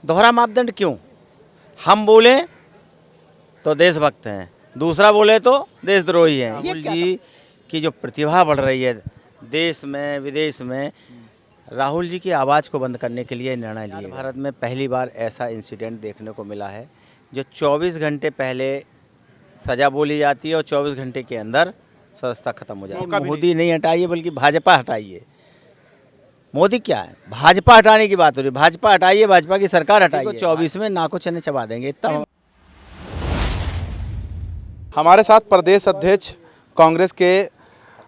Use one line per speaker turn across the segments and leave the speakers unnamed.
दोहरा मापदंड क्यों? हम बोले तो देशभक्त हैं, दूसरा बोले तो देशद्रोही हैं। राहुल जी की जो प्रतिभा बढ़ रही है देश में विदेश में, राहुल जी की आवाज़ को बंद करने के लिए निर्णय लिया। भारत में पहली बार ऐसा इंसिडेंट देखने को मिला है जो 24 घंटे पहले सज़ा बोली जाती है और 24 घंटे के अंदर सदस्यता खत्म हो जाती है। मोदी नहीं हटाइए बल्कि भाजपा हटाइए। मोदी क्या है, भाजपा हटाने की बात हो रही है। भाजपा हटाइए, भाजपा की सरकार हटाइए। 24 में नाको चने चबा देंगे इतना।
हमारे साथ प्रदेश अध्यक्ष कांग्रेस के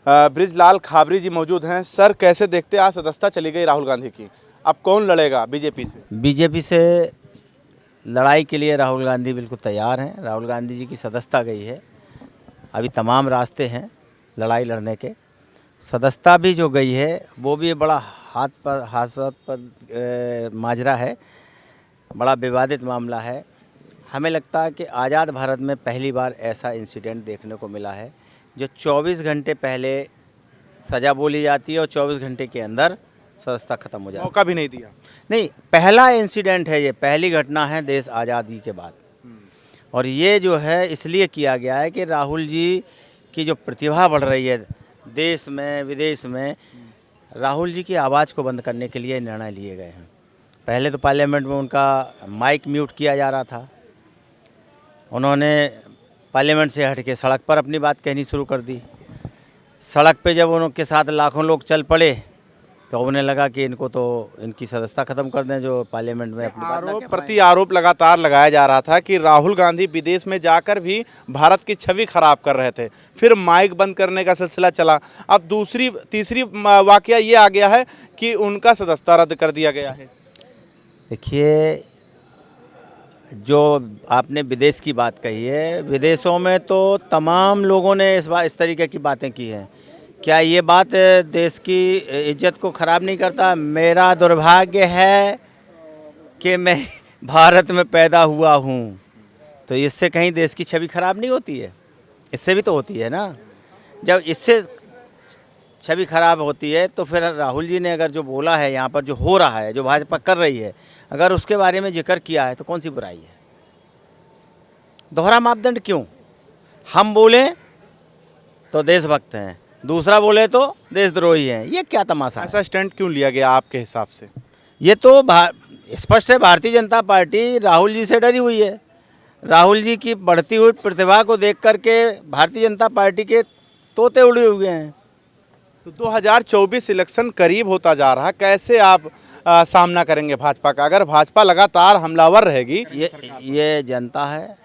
बृजलाल खाबरी जी मौजूद हैं। सर, कैसे देखते हैं आज सदस्यता चली गई राहुल गांधी की, अब कौन लड़ेगा बीजेपी से?
बीजेपी से लड़ाई के लिए राहुल गांधी बिल्कुल तैयार हैं। राहुल गांधी जी की सदस्यता गई है, अभी तमाम रास्ते हैं लड़ाई लड़ने के। सदस्यता भी जो गई है वो भी बड़ा हाथ पर माजरा है, बड़ा विवादित मामला है। हमें लगता है कि आज़ाद भारत में पहली बार ऐसा इंसिडेंट देखने को मिला है जो 24 घंटे पहले सज़ा बोली जाती है और 24 घंटे के अंदर सदस्यता खत्म हो जाती है।
मौका भी नहीं दिया।
नहीं, पहला इंसिडेंट है ये, पहली घटना है देश आज़ादी के बाद। और ये जो है इसलिए किया गया है कि राहुल जी की जो प्रतिभा बढ़ रही है देश में विदेश में, राहुल जी की आवाज़ को बंद करने के लिए निर्णय लिए गए हैं। पहले तो पार्लियामेंट में उनका माइक म्यूट किया जा रहा था, उन्होंने पार्लियामेंट से हट के सड़क पर अपनी बात कहनी शुरू कर दी। सड़क पे जब उनके साथ लाखों लोग चल पड़े तो उन्हें लगा कि इनको तो इनकी सदस्यता खत्म कर दें जो पार्लियामेंट में अपनी बात ना कह पाएं।
प्रति आरोप लगातार लगाया जा रहा था कि राहुल गांधी विदेश में जाकर भी भारत की छवि खराब कर रहे थे, फिर माइक बंद करने का सिलसिला चला। अब तीसरी वाकया ये आ गया है कि उनका सदस्यता रद्द कर दिया गया है।
देखिए, जो आपने विदेश की बात कही है, विदेशों में तो तमाम लोगों ने इस तरीके की बातें की हैं। क्या ये बात देश की इज्जत को ख़राब नहीं करता? मेरा दुर्भाग्य है कि मैं भारत में पैदा हुआ हूँ, तो इससे कहीं देश की छवि खराब नहीं होती है? इससे भी तो होती है ना। जब इससे छवि खराब होती है तो फिर राहुल जी ने अगर जो बोला है यहाँ पर, जो हो रहा है, जो भाजपा कर रही है, अगर उसके बारे में जिक्र किया है तो कौन सी बुराई है? दोहरा मापदंड क्यों? हम बोले तो देशभक्त हैं, दूसरा बोले तो देशद्रोही हैं। ये क्या तमाशा है?
ऐसा स्टैंड क्यों लिया गया आपके हिसाब से?
ये तो स्पष्ट है, भारतीय जनता पार्टी राहुल जी से डरी हुई है। राहुल जी की बढ़ती हुई प्रतिभा को देख करके भारतीय जनता पार्टी के तोते उड़े हुए हैं।
तो 2024 इलेक्शन करीब होता जा रहा है, कैसे आप सामना करेंगे भाजपा का? अगर भाजपा लगातार हमलावर रहेगी,
ये जनता है,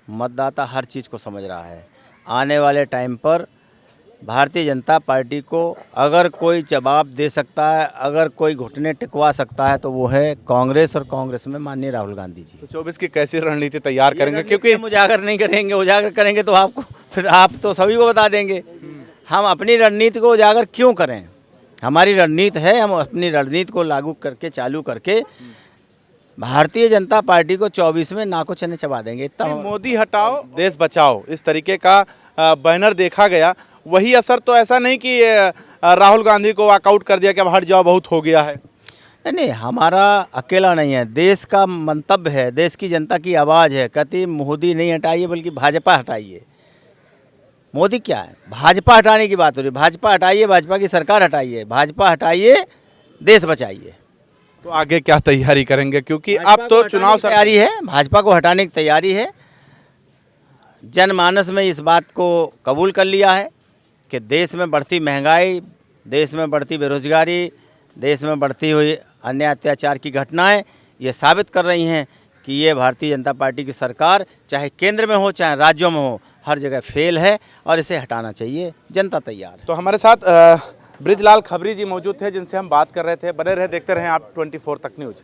मतदाता हर चीज़ को समझ रहा है। आने वाले टाइम पर भारतीय जनता पार्टी को अगर कोई जवाब दे सकता है, अगर कोई घुटने टिकवा सकता है तो वो है कांग्रेस, और कांग्रेस में माननीय राहुल गांधी जी।
तो 24 की कैसी रणनीति तैयार करेंगे? क्योंकि
हम उजागर नहीं करेंगे, उजागर करेंगे तो आपको फिर आप तो सभी को बता देंगे। हम अपनी रणनीति को उजागर क्यों करें? हमारी रणनीति है, हम अपनी रणनीति को लागू करके, चालू करके भारतीय जनता पार्टी को 24 में नाको चने चबा देंगे इतना।
मोदी हटाओ देश बचाओ इस तरीके का बैनर देखा गया, वही असर तो ऐसा नहीं कि राहुल गांधी को वॉकआउट कर दिया कि अब हट जाओ, बहुत हो गया है?
नहीं, हमारा अकेला नहीं है, देश का मंतव्य है, देश की जनता की आवाज़ है। कहती मोदी नहीं हटाइए बल्कि भाजपा हटाइए। मोदी क्या है, भाजपा हटाने की बात हो रही है। भाजपा हटाइए, भाजपा की सरकार हटाइए, भाजपा हटाइए, देश बचाइए।
तो आगे क्या तैयारी करेंगे? क्योंकि अब तो चुनाव
तैयारी है, भाजपा को हटाने की तैयारी है। जनमानस में इस बात को कबूल कर लिया है कि देश में बढ़ती महंगाई, देश में बढ़ती बेरोजगारी, देश में बढ़ती हुई अन्य अत्याचार की घटनाएं ये साबित कर रही हैं कि ये भारतीय जनता पार्टी की सरकार चाहे केंद्र में हो चाहे राज्यों में हो, हर जगह फेल है और इसे हटाना चाहिए। जनता तैयार है।
तो हमारे साथ बृजलाल खाबरी जी मौजूद थे जिनसे हम बात कर रहे थे। बने रहे, देखते रहें आप 24 तक न्यूज़।